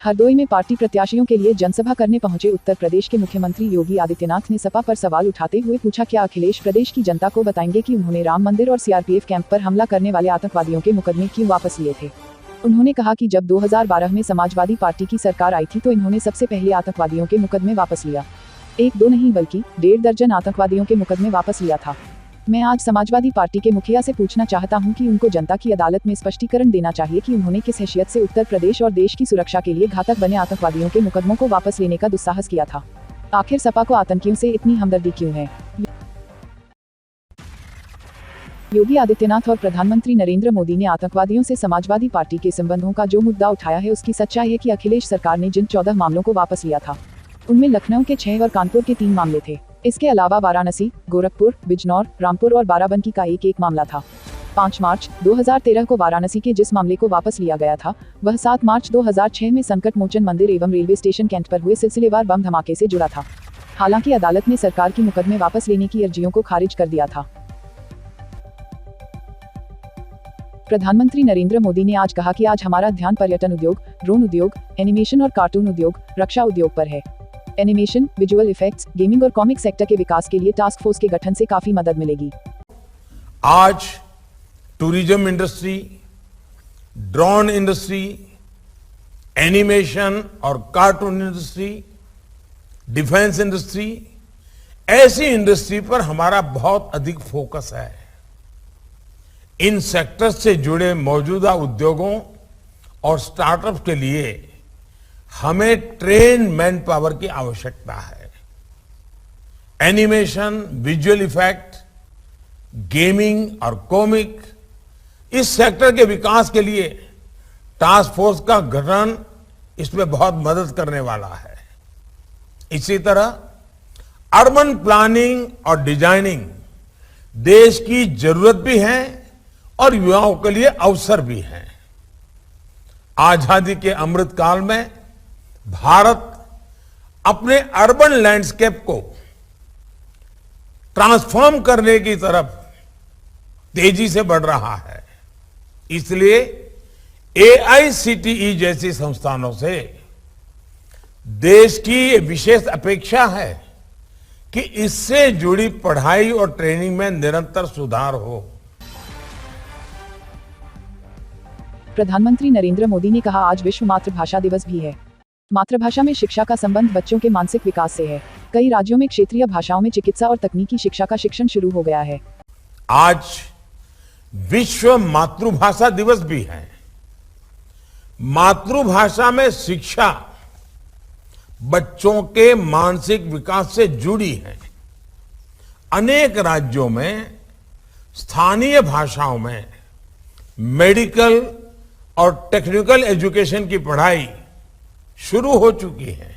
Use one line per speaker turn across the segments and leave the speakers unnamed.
हरदोई में पार्टी प्रत्याशियों के लिए जनसभा करने पहुंचे उत्तर प्रदेश के मुख्यमंत्री योगी आदित्यनाथ ने सपा पर सवाल उठाते हुए पूछा, क्या अखिलेश प्रदेश की जनता को बताएंगे कि उन्होंने राम मंदिर और सीआरपीएफ कैंप पर हमला करने वाले आतंकवादियों के मुकदमे क्यों वापस लिए थे। उन्होंने कहा कि जब 2012 में समाजवादी पार्टी की सरकार आई थी तो इन्होंने सबसे पहले आतंकवादियों के मुकदमे वापस लिया। 1-2 नहीं बल्कि 1.5 दर्जन आतंकवादियों के मुकदमे वापस लिया था। मैं आज समाजवादी पार्टी के मुखिया से पूछना चाहता हूं कि उनको जनता की अदालत में स्पष्टीकरण देना चाहिए कि उन्होंने किस हैसियत से उत्तर प्रदेश और देश की सुरक्षा के लिए घातक बने आतंकवादियों के मुकदमों को वापस लेने का दुस्साहस किया था। आखिर सपा को आतंकियों से इतनी हमदर्दी क्यों है। योगी आदित्यनाथ और प्रधानमंत्री नरेंद्र मोदी ने आतंकवादियों से समाजवादी पार्टी के संबंधों का जो मुद्दा उठाया है उसकी सच्चाई है कि अखिलेश सरकार ने जिन 14 मामलों को वापस लिया था उनमें लखनऊ के 6 और कानपुर के 3 मामले थे। इसके अलावा वाराणसी, गोरखपुर, बिजनौर, रामपुर और बाराबंकी का एक मामला था। 5 मार्च 2013 को वाराणसी के जिस मामले को वापस लिया गया था वह 7 मार्च 2006 में संकट मोचन मंदिर एवं रेलवे स्टेशन कैंट पर हुए सिलसिलेवार बम धमाके से जुड़ा था। हालांकि अदालत ने सरकार की मुकदमे वापस लेने की अर्जियों को खारिज कर दिया था। प्रधानमंत्री नरेंद्र मोदी ने आज कहा कि आज हमारा ध्यान पर्यटन उद्योग, ड्रोन उद्योग, एनिमेशन और कार्टून उद्योग, रक्षा उद्योग पर है। एनिमेशन, विजुअल इफेक्ट्स, गेमिंग और कॉमिक सेक्टर के विकास के लिए टास्क फोर्स के गठन से काफी मदद मिलेगी।
आज tourism industry, drone industry, animation और कार्टून इंडस्ट्री, डिफेंस इंडस्ट्री, ऐसी इंडस्ट्री पर हमारा बहुत अधिक फोकस है। इन सेक्टर्स से जुड़े मौजूदा उद्योगों और स्टार्टअप के लिए हमें ट्रेन मैन पावर की आवश्यकता है। एनिमेशन, विजुअल इफेक्ट, गेमिंग और कॉमिक, इस सेक्टर के विकास के लिए टास्क फोर्स का गठन इसमें बहुत मदद करने वाला है। इसी तरह अर्बन प्लानिंग और डिजाइनिंग देश की जरूरत भी है और युवाओं के लिए अवसर भी है। आजादी के अमृत काल में भारत अपने अर्बन लैंडस्केप को ट्रांसफॉर्म करने की तरफ तेजी से बढ़ रहा है। इसलिए AICTE जैसी संस्थानों से देश की ये विशेष अपेक्षा है कि इससे जुड़ी पढ़ाई और ट्रेनिंग में निरंतर सुधार हो।
प्रधानमंत्री नरेंद्र मोदी ने कहा, आज विश्व मातृभाषा दिवस भी है। मातृभाषा में शिक्षा का संबंध बच्चों के मानसिक विकास से है। कई राज्यों में क्षेत्रीय भाषाओं में चिकित्सा और तकनीकी शिक्षा का शिक्षण शुरू हो गया है।
आज विश्व मातृभाषा दिवस भी है। मातृभाषा में शिक्षा बच्चों के मानसिक विकास से जुड़ी है। अनेक राज्यों में स्थानीय भाषाओं में मेडिकल और टेक्निकल एजुकेशन की पढ़ाई शुरू हो चुकी है।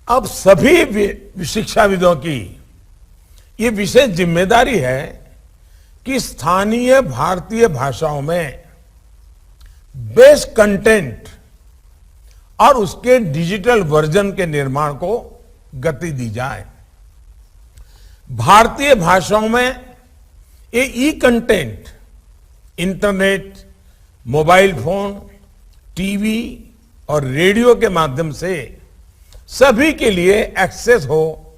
अब सभी शिक्षाविदों की ये विशेष जिम्मेदारी है कि स्थानीय भारतीय भाषाओं में बेस्ट कंटेंट और उसके डिजिटल वर्जन के निर्माण को गति दी जाए। भारतीय भाषाओं में ये e content internet, mobile phone, TV और रेडियो के माध्यम से सभी के लिए एक्सेस हो,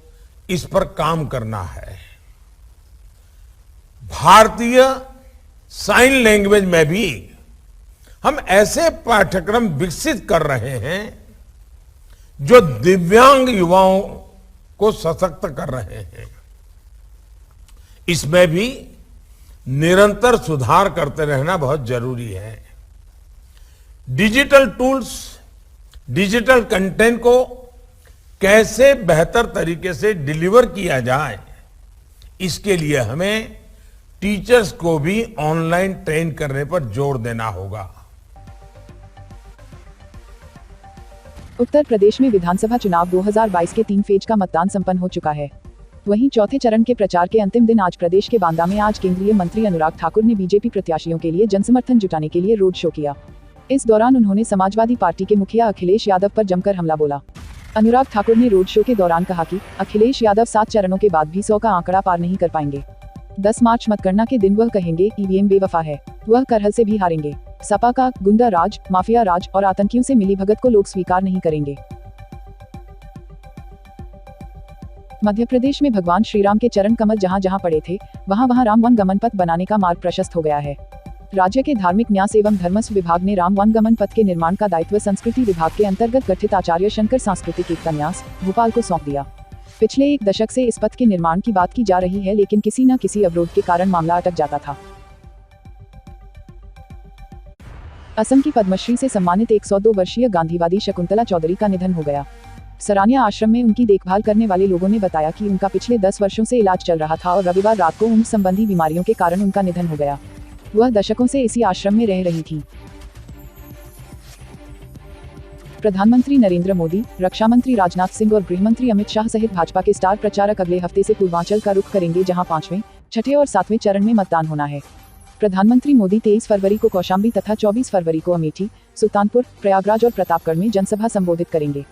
इस पर काम करना है। भारतीय साइन लैंग्वेज में भी हम ऐसे पाठ्यक्रम विकसित कर रहे हैं जो दिव्यांग युवाओं को सशक्त कर रहे हैं। इसमें भी निरंतर सुधार करते रहना बहुत जरूरी है। डिजिटल टूल्स, डिजिटल कंटेंट को कैसे बेहतर तरीके से डिलीवर किया जाए, इसके लिए हमें टीचर्स को भी ऑनलाइन ट्रेन करने पर जोर देना होगा।
उत्तर प्रदेश में विधानसभा चुनाव 2022 के 3 फेज का मतदान संपन्न हो चुका है। वहीं चौथे चरण के प्रचार के अंतिम दिन आज प्रदेश के बांदा में आज केंद्रीय मंत्री अनुराग ठाकुर ने बीजेपी प्रत्याशियों के लिए जनसमर्थन जुटाने के लिए रोड शो किया। इस दौरान उन्होंने समाजवादी पार्टी के मुखिया अखिलेश यादव पर जमकर हमला बोला। अनुराग ठाकुर ने रोड शो के दौरान कहा कि अखिलेश यादव 7 चरणों के बाद भी 100 का आंकड़ा पार नहीं कर पाएंगे। 10 मार्च मतगणना के दिन वह कहेंगे ईवीएम बेवफा है, वह करहल से भी हारेंगे। सपा का गुंडा राज, माफिया राज और आतंकियों से मिलीभगत को लोग स्वीकार नहीं करेंगे। मध्य प्रदेश में भगवान श्रीराम के चरण कमल जहां जहां पड़े थे, वहां वहां राम वन गमन पथ बनाने का मार्ग प्रशस्त हो गया है। राज्य के धार्मिक न्यास एवं धर्मस्व विभाग ने राम वन गमन पथ के निर्माण का दायित्व संस्कृति विभाग के अंतर्गत गठित आचार्य शंकर सांस्कृतिक एकता न्यास, भोपाल को सौंप दिया। पिछले 1 दशक से इस पथ के निर्माण की बात की जा रही है, लेकिन किसी न किसी अवरोध के कारण मामला अटक जाता था। असम की पद्मश्री से सम्मानित 102 वर्षीय गांधीवादी शकुंतला चौधरी का निधन हो गया। सरानिया आश्रम में उनकी देखभाल करने वाले लोगों ने बताया कि उनका पिछले 10 वर्षों से इलाज चल रहा था और रविवार रात को उम्र संबंधी बीमारियों के कारण उनका निधन हो गया। वह दशकों से इसी आश्रम में रह रही थी। प्रधानमंत्री नरेंद्र मोदी, रक्षा मंत्री राजनाथ सिंह और गृहमंत्री अमित शाह सहित भाजपा के स्टार प्रचारक अगले हफ्ते से पूर्वांचल का रुख करेंगे, जहां 5वें, 6ठे और 7वें चरण में मतदान होना है। प्रधानमंत्री मोदी 23 फरवरी को कौशाम्बी तथा 24 फरवरी को अमेठी, सुल्तानपुर, प्रयागराज और प्रतापगढ़ में जनसभा संबोधित करेंगे।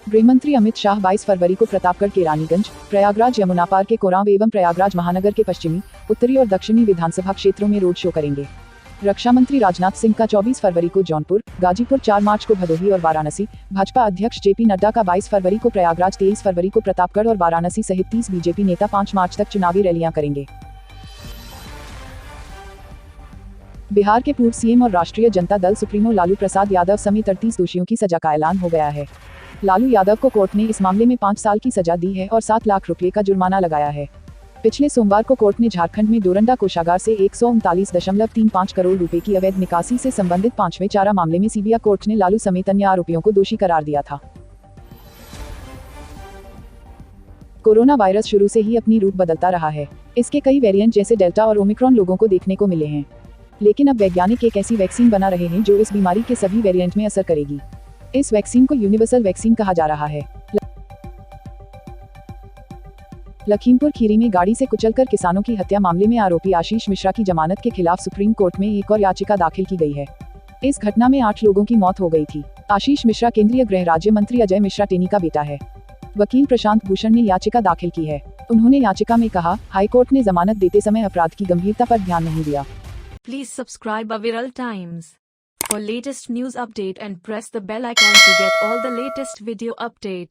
गृहमंत्री अमित शाह 22 फरवरी को प्रतापगढ़ के रानीगंज, प्रयागराज यमुना पार के कोरांव एवं प्रयागराज महानगर के पश्चिमी, उत्तरी और दक्षिणी विधानसभा क्षेत्रों में रोड शो करेंगे। रक्षा मंत्री राजनाथ सिंह का 24 फरवरी को जौनपुर, गाजीपुर, 4 मार्च को भदोही और वाराणसी, भाजपा अध्यक्ष जेपी नड्डा का 22 फरवरी को प्रयागराज, 23 फरवरी को प्रतापगढ़ और वाराणसी सहित 30 बीजेपी नेता 5 मार्च तक चुनावी रैलियां करेंगे। बिहार के पूर्व सीएम और राष्ट्रीय जनता दल सुप्रीमो लालू प्रसाद यादव समेत 38 दोषियों की सजा का ऐलान हो गया है। लालू यादव को कोर्ट ने इस मामले में 5 साल की सजा दी है और 7 लाख रुपये का जुर्माना लगाया है। पिछले सोमवार को कोर्ट ने झारखंड में डोरंडा कोषागार से 139.35 करोड़ रुपए की अवैध निकासी से संबंधित 5वें चारा मामले में सीबीआई कोर्ट ने लालू समेत अन्य आरोपियों को दोषी करार दिया था। कोरोना वायरस शुरू से ही अपनी रूप बदलता रहा है। इसके कई वेरिएंट जैसे डेल्टा और ओमिक्रॉन लोगों को देखने को मिले हैं, लेकिन अब वैज्ञानिक एक ऐसी वैक्सीन बना रहे हैं जो इस बीमारी के सभी वेरिएंट में असर करेगी। इस वैक्सीन को यूनिवर्सल वैक्सीन कहा जा रहा है। लखीमपुर खीरी में गाड़ी से कुचलकर किसानों की हत्या मामले में आरोपी आशीष मिश्रा की जमानत के खिलाफ सुप्रीम कोर्ट में एक और याचिका दाखिल की गई है। इस घटना में 8 लोगों की मौत हो गई थी। आशीष मिश्रा केंद्रीय गृह राज्य मंत्री अजय मिश्रा टेनी का बेटा है। वकील प्रशांत भूषण ने याचिका दाखिल की है। उन्होंने याचिका में कहा, हाईकोर्ट ने जमानत देते समय अपराध की गंभीरता पर ध्यान नहीं दिया।
Please subscribe Aviral Times for latest news update and press the bell icon to get all the latest video update.